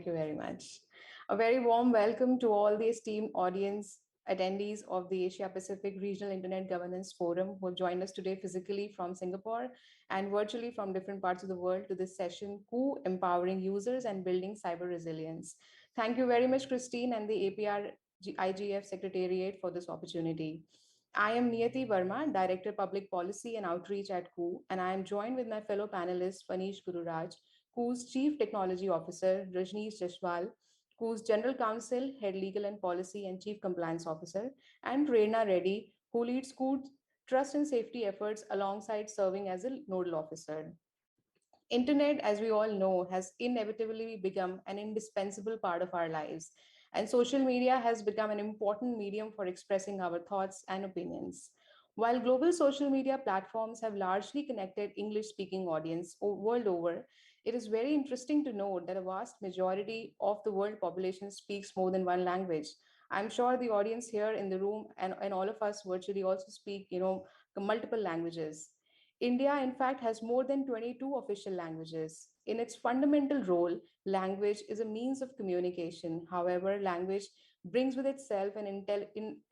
Thank you very much. A very warm welcome to all the esteemed audience attendees of the Asia Pacific Regional Internet Governance Forum who have joined us today physically from Singapore and virtually from different parts of the world to this session, Koo Empowering Users and Building Cyber Resilience. Thank you very much, Christine and the APrIGF Secretariat for this opportunity. I am Niyati Verma, Director Public Policy and Outreach at Koo, and I am joined with my fellow panelists, Phaneesh Gururaj, Koo's Chief Technology Officer, Rajneesh Jaswal, Koo's General Counsel, Head Legal and Policy and Chief Compliance Officer, and Prerana Reddy, who leads Koo's trust and safety efforts alongside serving as a nodal officer. Internet, as we all know, has inevitably become an indispensable part of our lives, and social media has become an important medium for expressing our thoughts and opinions. While global social media platforms have largely connected English speaking audience world over, it is very interesting to note that a vast majority of the world population speaks more than one language. I'm sure the audience here in the room and all of us virtually also speak, multiple languages. India, in fact, has more than 22 official languages. In its fundamental role, language is a means of communication. However, language brings with itself an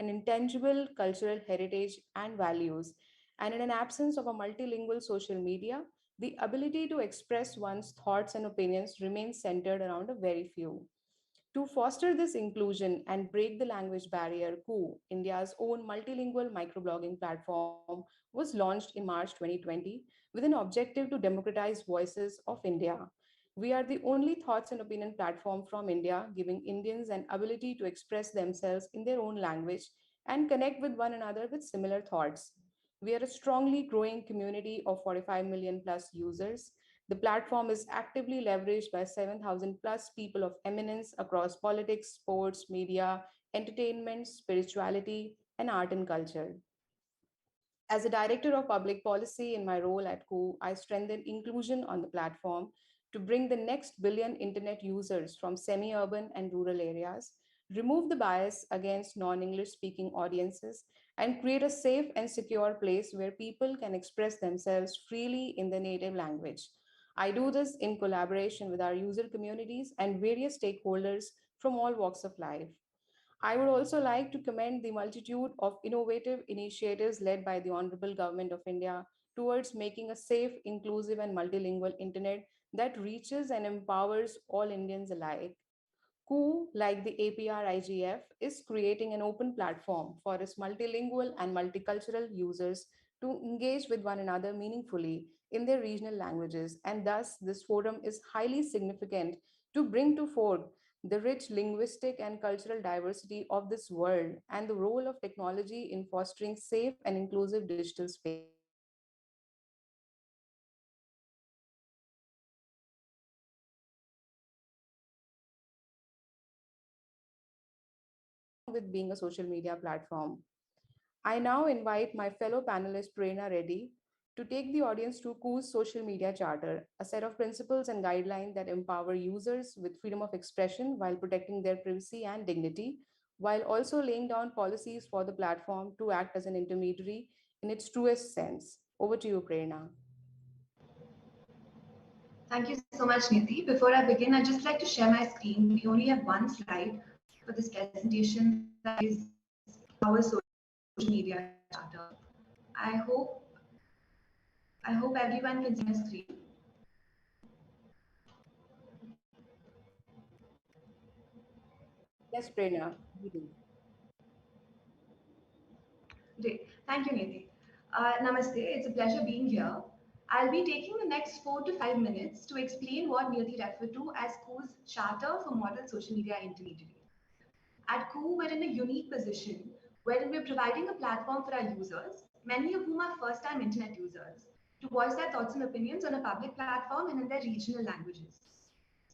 intangible cultural heritage and values. And in an absence of a multilingual social media, the ability to express one's thoughts and opinions remains centered around a very few. To foster this inclusion and break the language barrier, Koo, India's own multilingual microblogging platform, was launched in March 2020 with an objective to democratize voices of India. We are the only thoughts and opinion platform from India, giving Indians an ability to express themselves in their own language and connect with one another with similar thoughts. We are a strongly growing community of 45 million plus users. The platform is actively leveraged by 7,000 plus people of eminence across politics, sports, media, entertainment, spirituality, and art and culture. As a director of public policy in my role at Koo, I strengthen inclusion on the platform to bring the next billion internet users from semi urban and rural areas, remove the bias against non English speaking audiences, and create a safe and secure place where people can express themselves freely in their native language. I do this in collaboration with our user communities and various stakeholders from all walks of life. I would also like to commend the multitude of innovative initiatives led by the Honorable Government of India towards making a safe, inclusive, and multilingual internet that reaches and empowers all Indians alike. Koo, like the APrIGF, is creating an open platform for its multilingual and multicultural users to engage with one another meaningfully in their regional languages. And thus, this forum is highly significant to bring to fore the rich linguistic and cultural diversity of this world and the role of technology in fostering safe and inclusive digital spaces. Koo stands for along with being a social media platform. I now invite my fellow panelist Prerana Reddy to take the audience to Koo's social media charter, a set of principles and guidelines that empower users with freedom of expression while protecting their privacy and dignity, while also laying down policies for the platform to act as an intermediary in its truest sense. Over to you, Prerana. Thank you so much, Nidhi. Before I begin, I'd just like to share my screen. We only have one slide for this presentation that is our social media charter. I hope I hope everyone can see my screen. Yes, Prerana. We do. Great. Thank you, Nidhi. Namaste. It's a pleasure being here. I'll be taking the next 4 to 5 minutes to explain what Nidhi referred to as Koo's Charter for Model Social Media Intermediary. At Koo, we're in a unique position wherein we're providing a platform for our users, many of whom are first-time internet users, to voice their thoughts and opinions on a public platform and in their regional languages.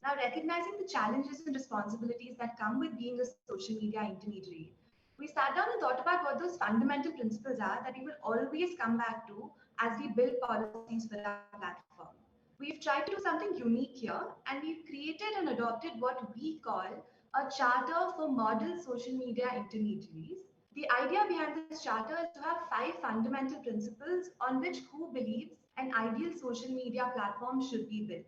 Now, recognizing the challenges and responsibilities that come with being a social media intermediary, we sat down and thought about what those fundamental principles are that we will always come back to as we build policies for our platform. We've tried to do something unique here, and we've created and adopted what we call a charter for model social media intermediaries. The idea behind this charter is to have 5 fundamental principles on which Koo believes an ideal social media platform should be built.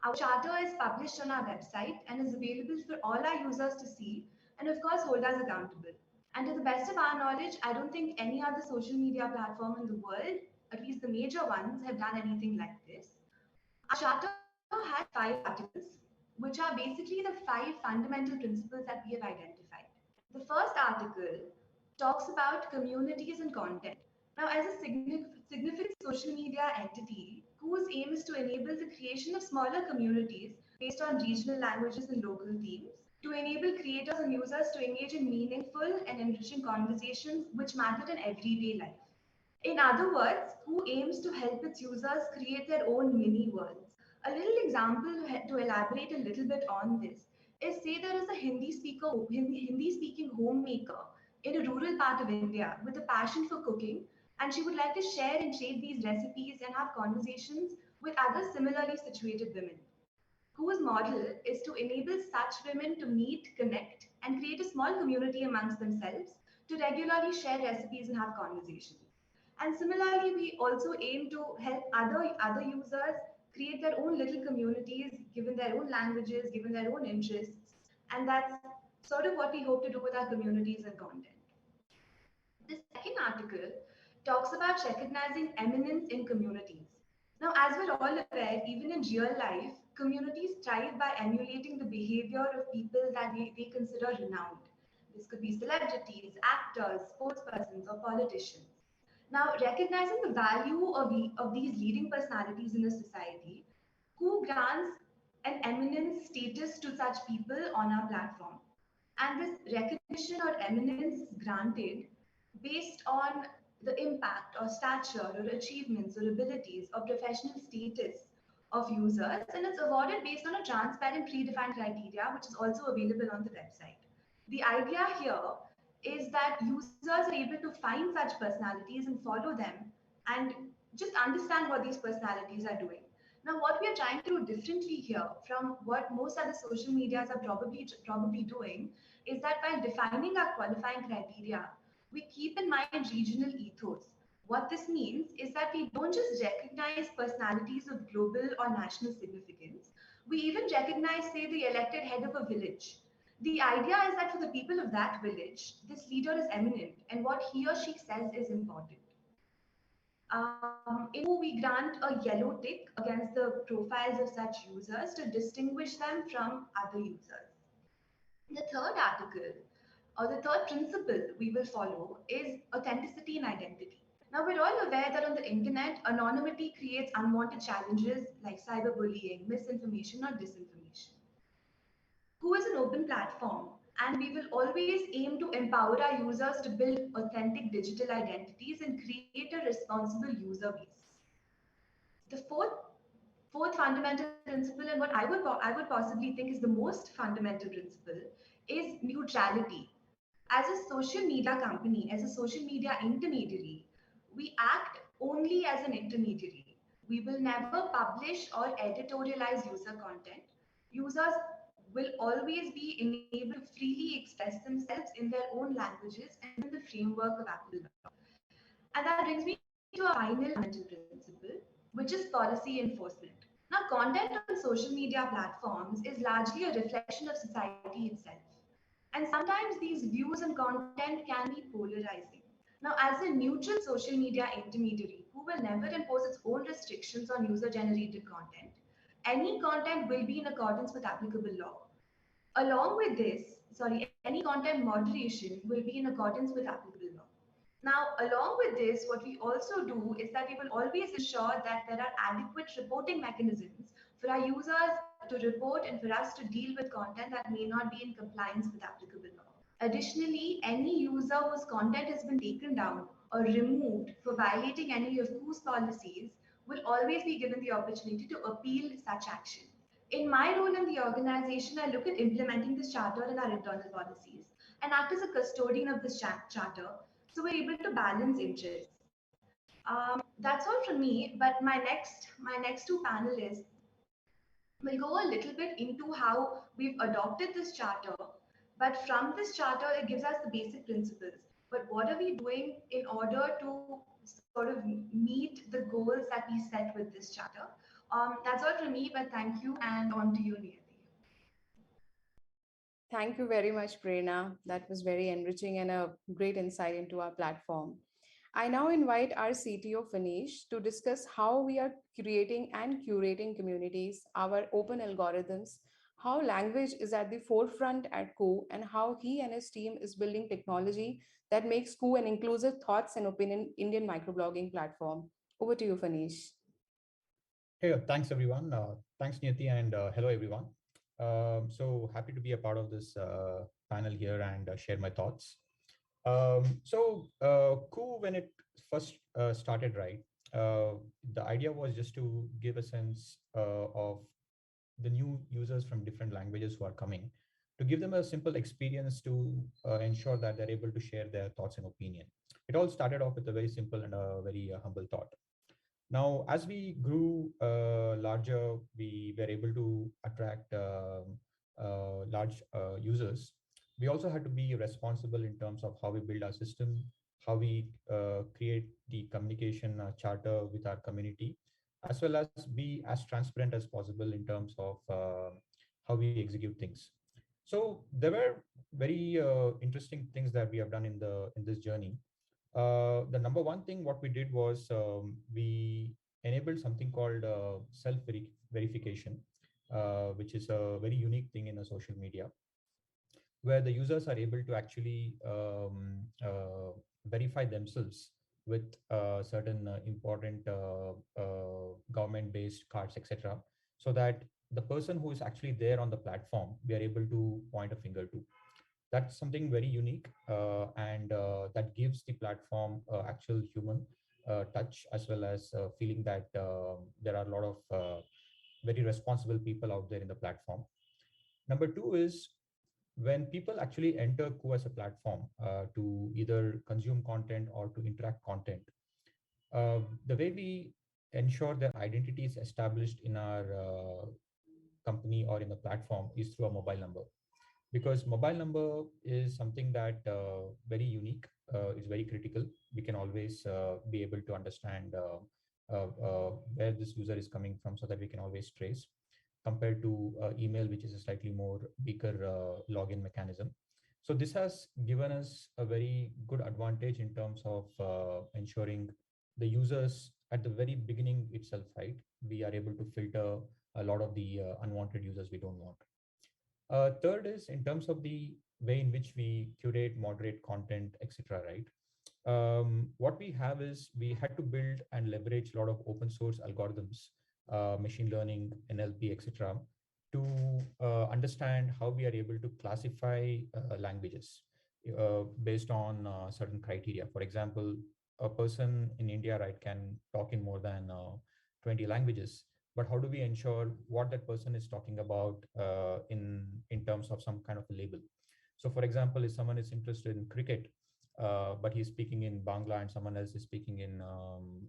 Our charter is published on our website and is available for all our users to see and, of course, hold us accountable. And to the best of our knowledge, I don't think any other social media platform in the world, at least the major ones, have done anything like this. Our charter has 5 articles, which are basically the 5 fundamental principles that we have identified. The first article talks about communities and content. Now, as a significant social media entity, whose aim is to enable the creation of smaller communities based on regional languages and local themes, to enable creators and users to engage in meaningful and enriching conversations which matter in everyday life. In other words, who aims to help its users create their own mini worlds. A little example to elaborate a little bit on this is, say there is a Hindi speaking homemaker in a rural part of India with a passion for cooking, and she would like to share and shape these recipes and have conversations with other similarly situated women, whose model is to enable such women to meet, connect, and create a small community amongst themselves to regularly share recipes and have conversations. And similarly, we also aim to help other users create their own little communities, given their own languages, given their own interests, and that's sort of what we hope to do with our communities and content. The second article talks about recognizing eminence in communities. Now, as we're all aware, even in real life, communities thrive by emulating the behavior of people that they consider renowned. This could be celebrities, actors, sports persons, or politicians. Now, recognizing the value of these leading personalities in a society, who grants an eminence status to such people on our platform. And this recognition or eminence is granted based on the impact or stature or achievements or abilities or professional status of users, and it's awarded based on a transparent predefined criteria which is also available on the website. The idea here is that users are able to find such personalities and follow them and just understand what these personalities are doing. Now, what we are trying to do differently here from what most other social medias are probably doing is that while defining our qualifying criteria, we keep in mind regional ethos. What this means is that we don't just recognize personalities of global or national significance, we even recognize, say, the elected head of a village. The idea is that for the people of that village, this leader is eminent and what he or she says is important. In we grant a yellow tick against the profiles of such users to distinguish them from other users. The third article, or the third principle we will follow, is authenticity and identity. Now, we're all aware that on the internet, anonymity creates unwanted challenges like cyberbullying, misinformation, or disinformation. Who is an open platform, and we will always aim to empower our users to build authentic digital identities and create a responsible user base. The fourth fundamental principle, and what I would possibly think is the most fundamental principle, is neutrality. As a social media company, as a social media intermediary, we act only as an intermediary. We will never publish or editorialize user content. Users will always be enabled to freely express themselves in their own languages and within the framework of Apple law. And that brings me to our final fundamental principle, which is policy enforcement. Now, content on social media platforms is largely a reflection of society itself. And sometimes these views and content can be polarizing. Now, as a neutral social media intermediary who will never impose its own restrictions on user generated content, any content will be in accordance with applicable law. Along with this, any content moderation will be in accordance with applicable law. Now, along with this, what we also do is that we will always ensure that there are adequate reporting mechanisms for our users to report and for us to deal with content that may not be in compliance with applicable law. Additionally, any user whose content has been taken down or removed for violating any of whose policies will always be given the opportunity to appeal such action. In my role in the organization, I look at implementing this charter in our internal policies and act as a custodian of this charter, so we're able to balance interests. That's all from me. But my next two panelists will go a little bit into how we've adopted this charter. But from this charter, it gives us the basic principles. But what are we doing in order to sort of meet the goals that we set with this charter? That's all from me, but thank you, and on to you, Niyati. Thank you very much, Prerana. That was very enriching and a great insight into our platform. I now invite our CTO Phaneesh to discuss how we are creating and curating communities, our open algorithms, how language is at the forefront at Koo, and how he and his team is building technology that makes Koo an inclusive thoughts and opinion Indian microblogging platform. Over to you, Phaneesh. Hey, thanks everyone. Thanks Niyati and hello everyone. So happy to be a part of this panel here and share my thoughts. Koo, when it first started, right, the idea was just to give a sense of the new users from different languages who are coming, to give them a simple experience to ensure that they're able to share their thoughts and opinion. It all started off with a very simple and a very humble thought. Now, as we grew larger, we were able to attract large users. We also had to be responsible in terms of how we build our system, how we create the communication charter with our community, as well as be as transparent as possible in terms of how we execute things. So there were very interesting things that we have done in this journey. The number one thing what we did was we enabled something called self verification, which is a very unique thing in a social media, where the users are able to actually verify themselves with certain important government-based cards, etc., so that the person who is actually there on the platform, we are able to point a finger to. That's something very unique, and that gives the platform actual human touch, as well as feeling that there are a lot of very responsible people out there in the platform. Number two is when people actually enter Koo as a platform to either consume content or to interact content, the way we ensure their identity is established in our company or in the platform is through a mobile number, because mobile number is something that very unique, is very critical. We can always be able to understand where this user is coming from, so that we can always trace, compared to email, which is a slightly more weaker login mechanism. So this has given us a very good advantage in terms of ensuring the users at the very beginning itself, right? We are able to filter a lot of the unwanted users we don't want. Third is in terms of the way in which we curate, moderate content, etc. Right? What we have is we had to build and leverage a lot of open source algorithms, machine learning, NLP, etc., to understand how we are able to classify languages based on certain criteria. For example, a person in India, right, can talk in more than 20 languages, but how do we ensure what that person is talking about in terms of some kind of a label? So for example, if someone is interested in cricket, but he's speaking in Bangla and someone else is speaking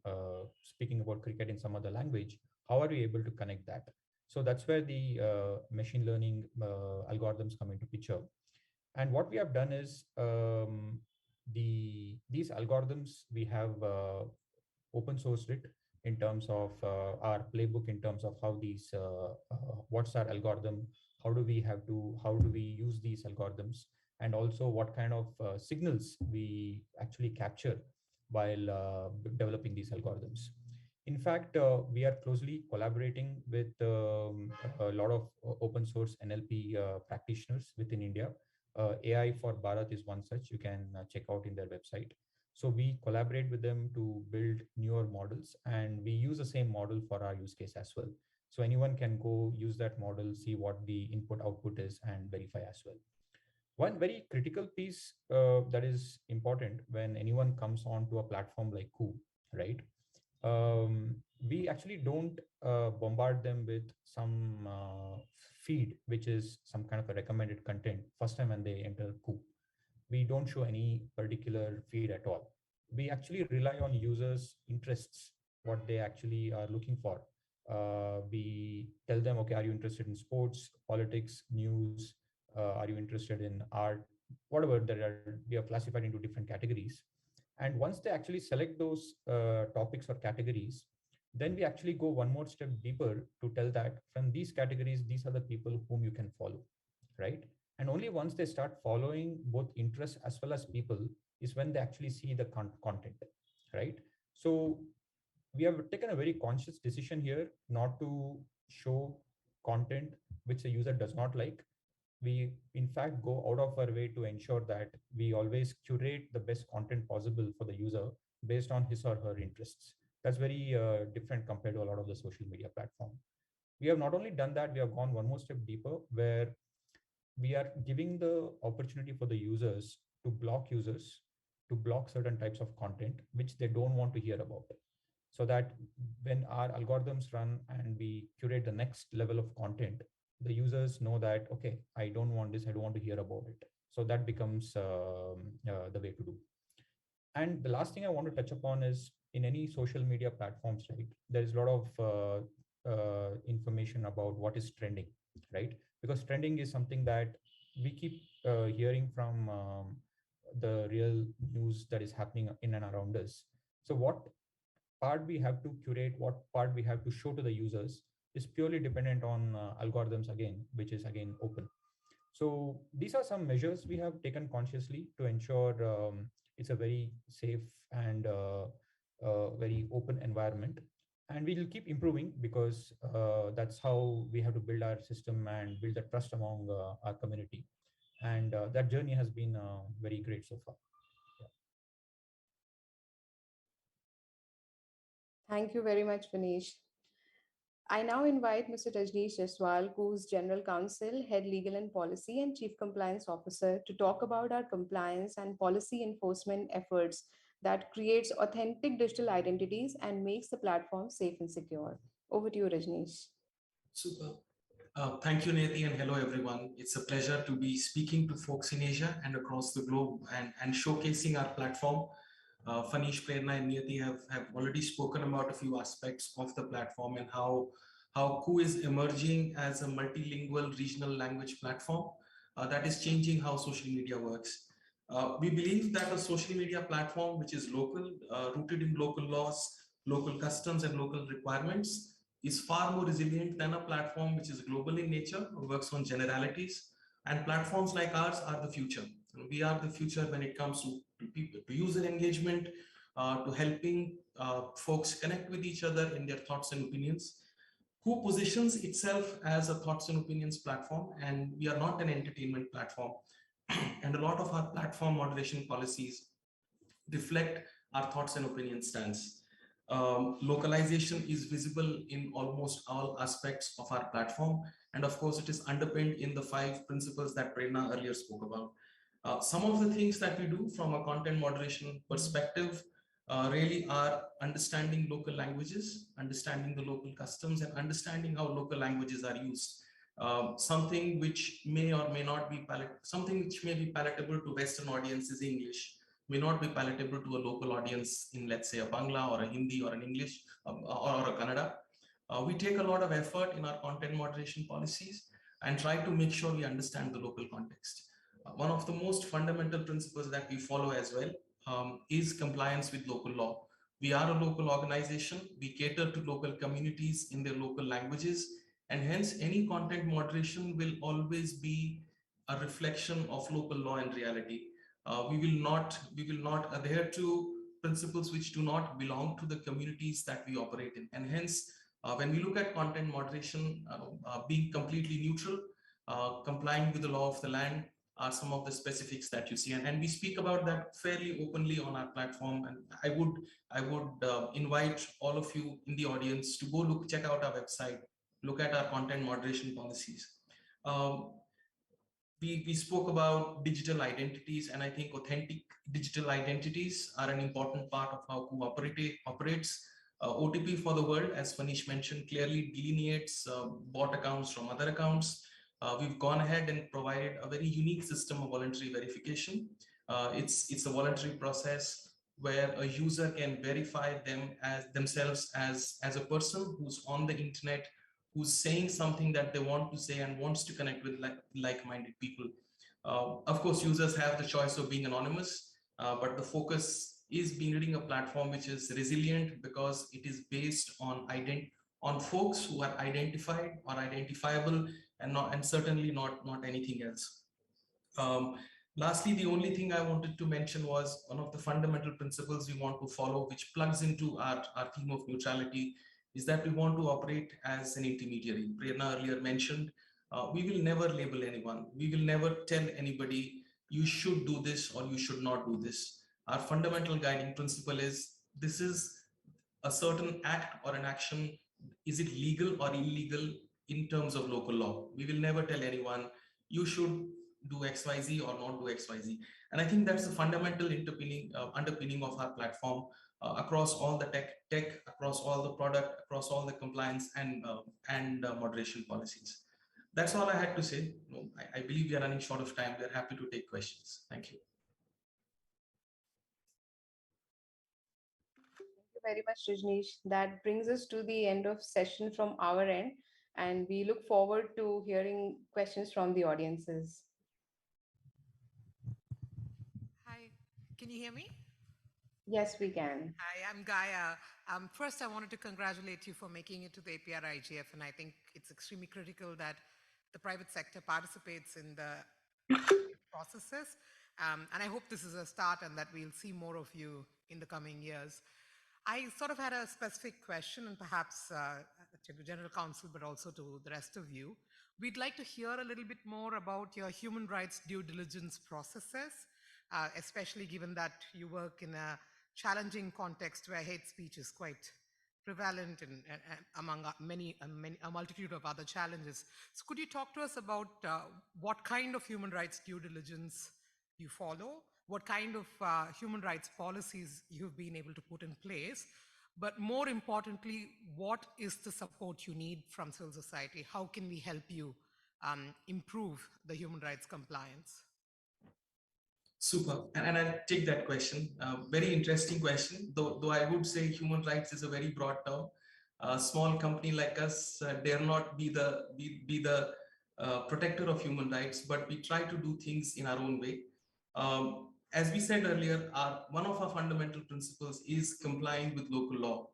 about cricket in some other language, how are we able to connect that? So that's where the machine learning algorithms come into picture. And what we have done is these algorithms, we have open sourced it in terms of our playbook, in terms of how these what's our algorithm, how do we use these algorithms, and also what kind of signals we actually capture while developing these algorithms. In fact, we are closely collaborating with a lot of open source NLP practitioners within India. AI for Bharat is one such. You can check out in their website. So we collaborate with them to build newer models, and we use the same model for our use case as well. So anyone can go use that model, see what the input output is, and verify as well. One very critical piece that is important when anyone comes onto a platform like Koo, right? We actually don't bombard them with some feed, which is some kind of a recommended content first time when they enter Koo. We don't show any particular feed at all. We actually rely on users' interests, what they actually are looking for. We tell them, okay, are you interested in sports, politics, news? Are you interested in art? Whatever we are classified into different categories. And once they actually select those topics or categories, Then we actually go one more step deeper to tell that from these categories, these are the people whom you can follow, right? And only once they start following both interests as well as people is when they actually see the content, right? So we have taken a very conscious decision here not to show content which the user does not like. We in fact go out of our way to ensure that we always curate the best content possible for the user based on his or her interests. That's very different compared to a lot of the social media platform. We have not only done that, we have gone one more step deeper where we are giving the opportunity for the users to block certain types of content which they don't want to hear about, so that when our algorithms run and we curate the next level of content, the users know that, okay, I don't want this, I don't want to hear about it. So that becomes the way to do. And the last thing I want to touch upon is in any social media platforms, right? There is a lot of information about what is trending, right? Because trending is something that we keep hearing from the real news that is happening in and around us. So what part we have to curate, what part we have to show to the users is purely dependent on algorithms again, which is again open. So these are some measures we have taken consciously to ensure it's a very safe and very open environment. And we will keep improving because that's how we have to build our system and build the trust among our community. And that journey has been very great so far. Yeah. Thank you very much, Phaneesh. I now invite Mr. Rajneesh Jaswal, who's General Counsel, Head Legal and Policy, and Chief Compliance Officer, to talk about our compliance and policy enforcement efforts that creates authentic digital identities and makes the platform safe and secure. Over to you, Rajneesh. Super. Thank you, Niyati, and hello, everyone. It's a pleasure to be speaking to folks in Asia and across the globe and showcasing our platform. Phaneesh, Prerana, and Niyati have already spoken about a few aspects of the platform and how Koo is emerging as a multilingual regional language platform that is changing how social media works. We believe that a social media platform which is local, rooted in local laws, local customs, and local requirements is far more resilient than a platform which is global in nature, works on generalities. And platforms like ours are the future. We are the future when it comes to people, to user engagement, to helping folks connect with each other in their thoughts and opinions. Who positions itself as a thoughts and opinions platform, and we are not an entertainment platform. And a lot of our platform moderation policies reflect our thoughts and opinion stance. Localization is visible in almost all aspects of our platform. And of course, it is underpinned in the 5 principles that Prerana earlier spoke about. Some of the things that we do from a content moderation perspective really are understanding local languages, understanding the local customs, and understanding how local languages are used. Something which may or may not be something which may be palatable to Western audiences English may not be palatable to a local audience in, let's say, a Bangla or a Hindi or an English or a Kannada. We take a lot of effort in our content moderation policies and try to make sure we understand the local context. One of the most fundamental principles that we follow as well is compliance with local law. We are a local organization. We cater to local communities in their local languages, and hence any content moderation will always be a reflection of local law and reality. We will not adhere to principles which do not belong to the communities that we operate in, and hence when we look at content moderation, being completely neutral, complying with the law of the land are some of the specifics that you see, and we speak about that fairly openly on our platform. And I would invite all of you in the audience to go check out our website, look at our content moderation policies. We spoke about digital identities, and I think authentic digital identities are an important part of how Koo operates. OTP for the world, as Phaneesh mentioned, clearly delineates bot accounts from other accounts. We've gone ahead and provided a very unique system of voluntary verification. It's a voluntary process where a user can verify themselves as a person who's on the internet, who's saying something that they want to say and wants to connect with like-minded people. Of course, users have the choice of being anonymous, but the focus is building a platform which is resilient because it is based on folks who are identified or identifiable, and certainly not anything else. Lastly, the only thing I wanted to mention was one of the fundamental principles we want to follow, which plugs into our theme of neutrality, is that we want to operate as an intermediary. Prerana earlier mentioned, we will never label anyone. We will never tell anybody, you should do this or you should not do this. Our fundamental guiding principle is, this is a certain act or an action, is it legal or illegal in terms of local law? We will never tell anyone, you should do XYZ or not do XYZ. And I think that's the fundamental underpinning of our platform, across all the tech, across all the product, across all the compliance and moderation policies. That's all I had to say. I believe we are running short of time. We are happy to take questions. Thank you. Thank you very much, Rajneesh. That brings us to the end of session from our end, and we look forward to hearing questions from the audiences. Hi, can you hear me? Yes, we can. Hi, I'm Gaia. First, I wanted to congratulate you for making it to the APrIGF, and I think it's extremely critical that the private sector participates in the processes. And I hope this is a start and that we'll see more of you in the coming years. I sort of had a specific question, and perhaps to the General Counsel, but also to the rest of you. We'd like to hear a little bit more about your human rights due diligence processes, especially given that you work in a challenging context where hate speech is quite prevalent and among a multitude of other challenges. So could you talk to us about what kind of human rights due diligence you follow, what kind of human rights policies you've been able to put in place, but more importantly, what is the support you need from civil society? How can we help you improve the human rights compliance? Super, and I'll take that question. Very interesting question, though I would say human rights is a very broad term. A small company like us dare not be the protector of human rights, but we try to do things in our own way. As we said earlier, one of our fundamental principles is complying with local law.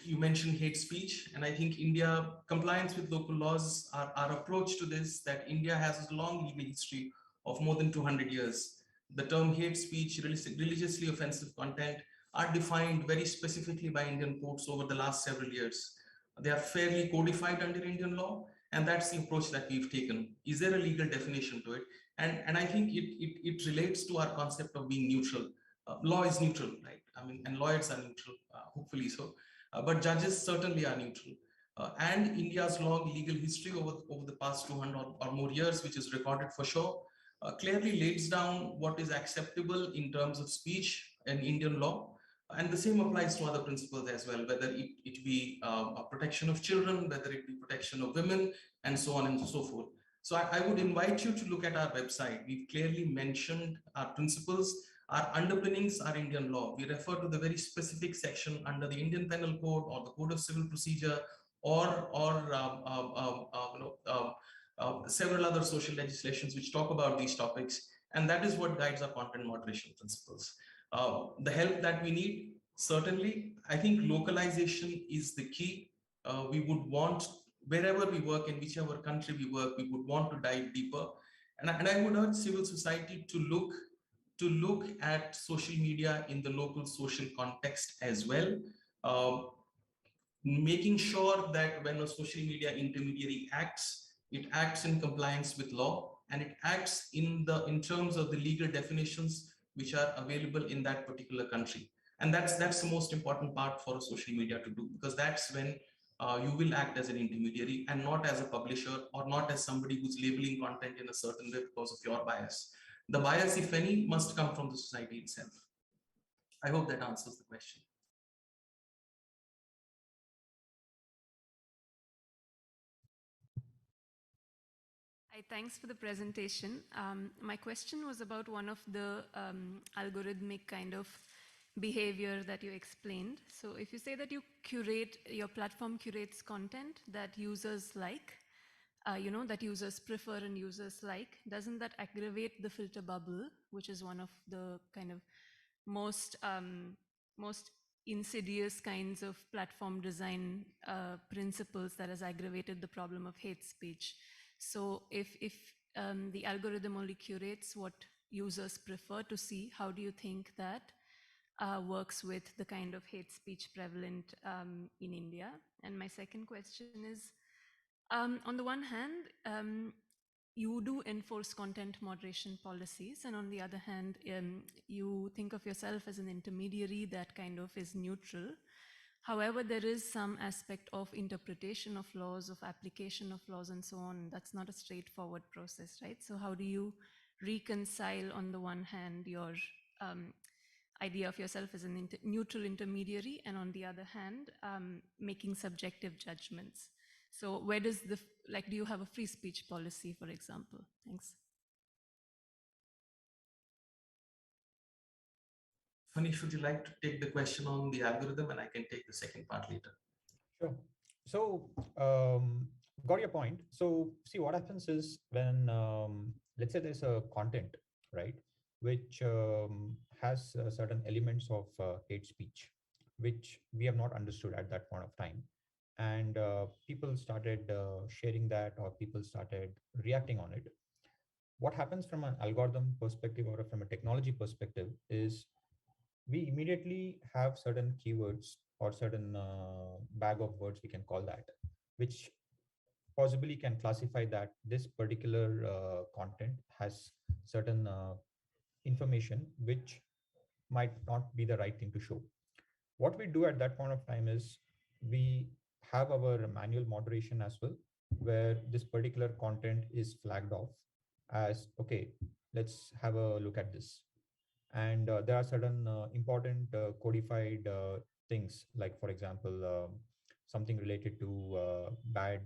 You mentioned hate speech, and I think India compliance with local laws, our approach to this, that India has a long legal history of more than 200 years. The term hate speech, religiously offensive content, are defined very specifically by Indian courts over the last several years. They are fairly codified under Indian law, and that's the approach that we've taken. Is there a legal definition to it? And I think it relates to our concept of being neutral. Law is neutral, right? I mean, and lawyers are neutral, hopefully so. But judges certainly are neutral. And India's long legal history over the past 200 or more years, which is recorded for sure, clearly lays down what is acceptable in terms of speech in Indian law. And the same applies to other principles as well, whether it be a protection of children, whether it be protection of women, and so on and so forth. So I would invite you to look at our website. We've clearly mentioned our principles. Our underpinnings are Indian law. We refer to the very specific section under the Indian Penal Code or the Code of Civil Procedure or several other social legislations which talk about these topics. And that is what guides our content moderation principles. The help that we need, certainly, I think localization is the key. We would want, wherever we work, in whichever country we work, we would want to dive deeper. And I would urge civil society to look at social media in the local social context as well, making sure that when a social media intermediary acts, it acts in compliance with law, and it acts in terms of the legal definitions which are available in that particular country. And that's the most important part for a social media to do, because that's when you will act as an intermediary and not as a publisher or not as somebody who's labeling content in a certain way because of your bias. The bias, if any, must come from the society itself. I hope that answers the question. Hi, thanks for the presentation. My question was about one of the algorithmic kind of behavior that you explained. So if you say that your platform curates content that users like, that users prefer and users like, doesn't that aggravate the filter bubble, which is one of the kind of most insidious kinds of platform design principles that has aggravated the problem of hate speech? So if the algorithm only curates what users prefer to see, how do you think that works with the kind of hate speech prevalent in India? And my second question is, on the one hand, you do enforce content moderation policies, and on the other hand, you think of yourself as an intermediary that kind of is neutral. However, there is some aspect of interpretation of laws, of application of laws, and so on. That's not a straightforward process, right? So how do you reconcile, on the one hand, your idea of yourself as a neutral intermediary, and on the other hand, making subjective judgments? So where does do you have a free speech policy, for example? Thanks. Phaneesh, would you like to take the question on the algorithm, and I can take the second part later? Sure. So, got your point. So, see, what happens is when, let's say there's a content, right, which has certain elements of hate speech, which we have not understood at that point of time. And people started sharing that, or people started reacting on it. What happens from an algorithm perspective or from a technology perspective is we immediately have certain keywords or certain bag of words, we can call that, which possibly can classify that this particular content has certain information which might not be the right thing to show. What we do at that point of time is we have our manual moderation as well, where this particular content is flagged off as, okay, let's have a look at this. And there are certain important codified things, like for example, something related to bad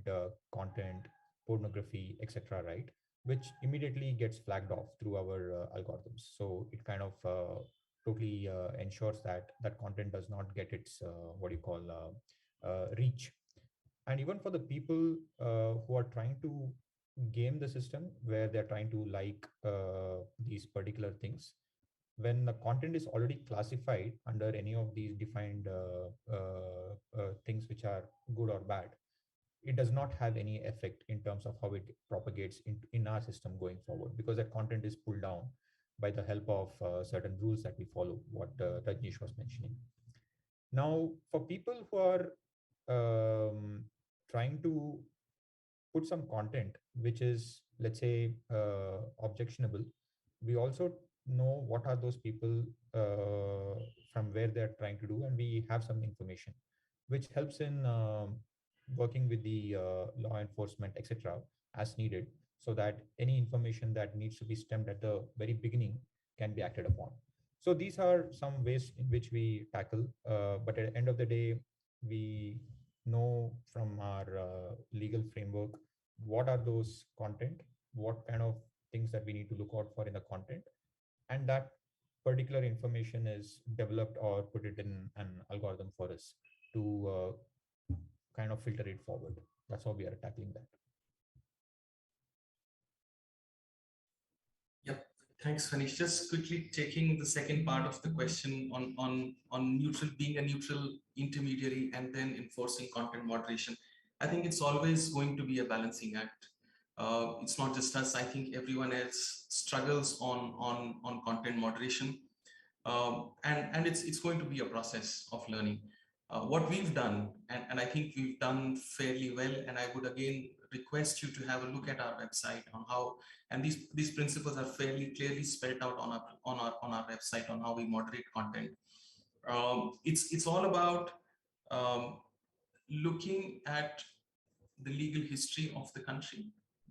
content, pornography, etc., right, which immediately gets flagged off through our algorithms. So it kind of totally ensures that that content does not get its what do you call reach. And even for the people who are trying to game the system, where they're trying to like these particular things, when the content is already classified under any of these defined things which are good or bad, it does not have any effect in terms of how it propagates in our system going forward, because that content is pulled down by the help of certain rules that we follow, what Rajneesh was mentioning. Now, for people who are trying to put some content which is, let's say, objectionable, we also know what are those people from where they're trying to do, and we have some information which helps in working with the law enforcement, etc., as needed, so that any information that needs to be stemmed at the very beginning can be acted upon. So these are some ways in which we tackle, but at the end of the day, we know from our legal framework what are those content, what kind of things that we need to look out for in the content, and that particular information is developed or put it in an algorithm for us to kind of filter it forward. That's how we are tackling that. Yep. Thanks, Phaneesh. Just quickly taking the second part of the question on neutral, being a neutral intermediary and then enforcing content moderation. I think it's always going to be a balancing act. It's not just us. I think everyone else struggles on content moderation, and it's going to be a process of learning. What we've done, and I think we've done fairly well, and I would again request you to have a look at our website on how, and these principles are fairly clearly spelled out on our website on how we moderate content. It's all about looking at the legal history of the country.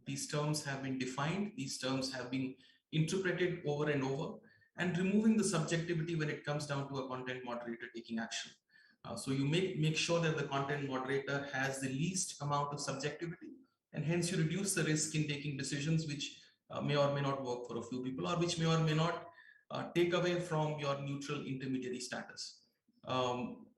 These terms have been defined, these terms have been interpreted over and over, and removing the subjectivity when it comes down to a content moderator taking action. So you make sure that the content moderator has the least amount of subjectivity, and hence you reduce the risk in taking decisions which may or may not work for a few people, or which may or may not take away from your neutral intermediary status.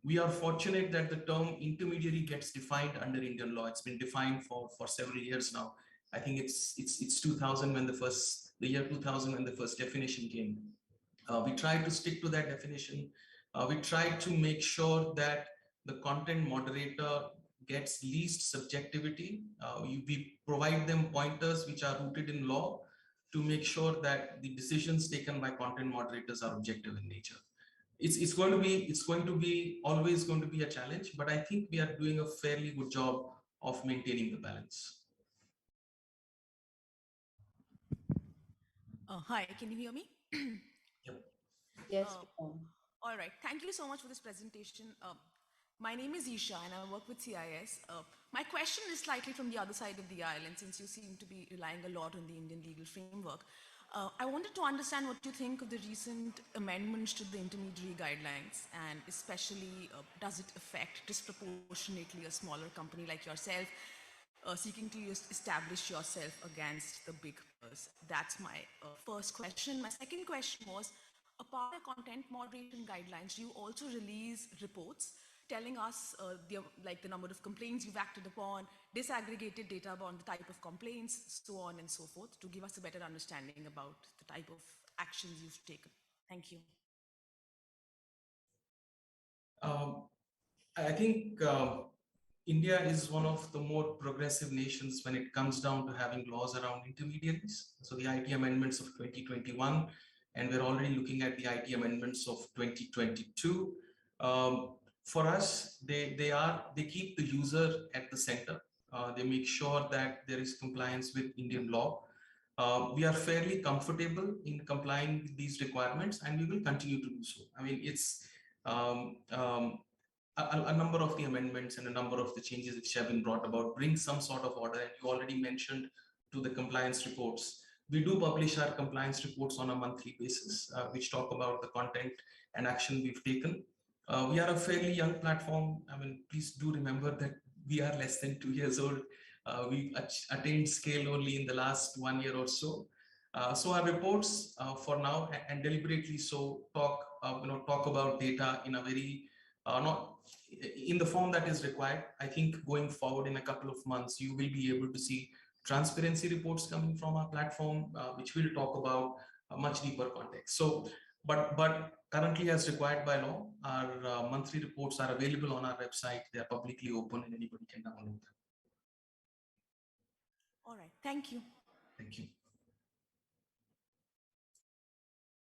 We are fortunate that the term intermediary gets defined under Indian law. It's been defined for several years now. I think it's 2000 when the year 2000 when the first definition came. We try to stick to that definition. We try to make sure that the content moderator gets least subjectivity. We provide them pointers which are rooted in law to make sure that the decisions taken by content moderators are objective in nature. It's going to be always going to be a challenge, but I think we are doing a fairly good job of maintaining the balance. Hi, can you hear me? Yep. Yes. All right. Thank you so much for this presentation. My name is Isha and I work with CIS. My question is slightly from the other side of the aisle, and since you seem to be relying a lot on the Indian legal framework, I wanted to understand what you think of the recent amendments to the intermediary guidelines, and especially does it affect disproportionately a smaller company like yourself seeking to establish yourself against the big players? That's my first question. My second question was, apart from content moderation guidelines, you also release reports telling us the number of complaints you've acted upon, disaggregated data about the type of complaints, so on and so forth, to give us a better understanding about the type of actions you've taken. Thank you. I think India is one of the more progressive nations when it comes down to having laws around intermediaries. So the IT amendments of 2021, and we're already looking at the IT amendments of 2022. For us, they keep the user at the center. They make sure that there is compliance with Indian law. We are fairly comfortable in complying with these requirements, and we will continue to do so. I mean, it's a number of the amendments and a number of the changes which have been brought about bring some sort of order. And you already mentioned to the compliance reports. We do publish our compliance reports on a monthly basis, which talk about the content and action we've taken. We are a fairly young platform. I mean, please do remember that we are less than 2 years old. We've attained scale only in the last 1 year or so. So our reports for now, and deliberately so, talk about data in a very not in the form that is required. I think going forward in a couple of months, you will be able to see transparency reports coming from our platform, which will talk about a much deeper context. So, but currently, as required by law, our monthly reports are available on our website. They are publicly open and anybody can download them. All right. Thank you. Thank you.